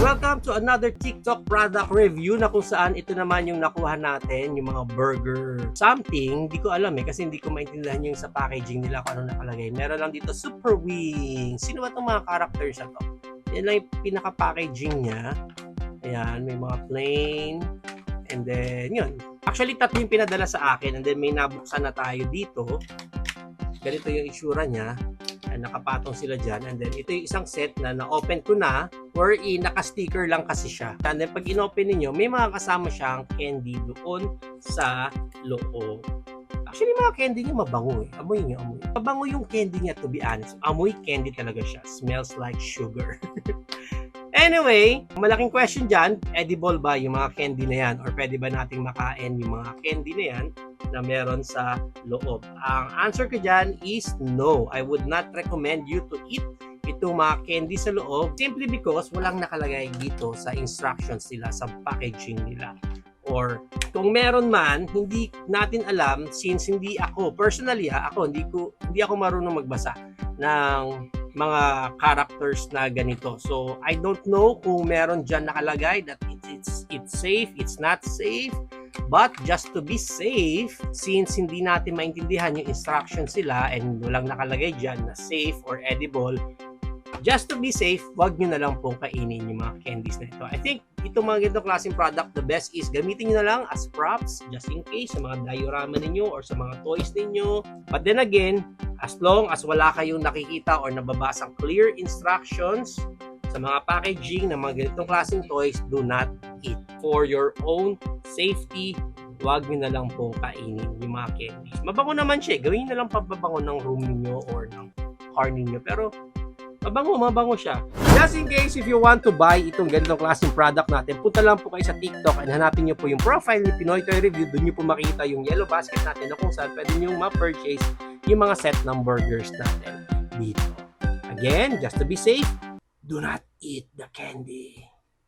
Welcome to another TikTok product review na kung saan ito naman yung nakuha natin, yung mga burger something. Hindi ko alam kasi hindi ko maintindihan yung sa packaging nila kung ano nakalagay. Meron lang dito Super Wings. Sino ba itong mga characters na to? Yan lang yung pinaka-packaging niya. Ayan, may mga plain. And then, yun. Actually, tatlo yung pinadala sa akin. And then, may nabuksan na tayo dito. Ganito yung itsura niya. Nakapatong sila dyan. And then, ito yung isang set na na-open ko na wherein naka-sticker lang kasi siya. And then, pag in-open ninyo, may mga kasama siyang candy doon sa loob. Actually, mga candy niya mabango Amoy niyo, amoy. Mabango yung candy niya, to be honest. Amoy candy talaga siya. Smells like sugar. Anyway, malaking question dyan, edible ba yung mga candy na yan? Or pwede ba nating makain yung mga candy na yan na meron sa loob? Ang answer ko dyan is no. I would not recommend you to eat itong mga candy sa loob simply because walang nakalagay dito sa instructions nila, sa packaging nila. Or kung meron man, hindi natin alam since hindi ako, personally hindi ako marunong magbasa ng mga characters na ganito. So, I don't know kung meron dyan nakalagay that it's safe, it's not safe. But just to be safe, since hindi natin maintindihan yung instructions sila and walang nakalagay dyan na safe or edible, just to be safe, wag nyo na lang pong kainin yung mga candies na ito. I think itong mga ganitong klaseng product, the best is gamitin nyo na lang as props just in case sa mga diorama ninyo or sa mga toys ninyo. But then again, as long as wala kayong nakikita or nababasang clear instructions sa mga packaging ng mga ganitong klaseng toys, do not eat. For your own safety, wag nyo na lang pong kainin yung mga candies. Mabango naman siya. Gawin na lang pababango ng room ninyo or ng car ninyo. Pero mabango siya. Just in case if you want to buy itong ganitong klaseng product natin, punta lang po kayo sa TikTok and hanapin nyo po yung profile ni Pinoy Toy Review. Doon nyo po makita yung yellow basket natin na kung saan pwede nyo ma-purchase yung mga set ng burgers natin dito. Again, just to be safe, do not eat the candy.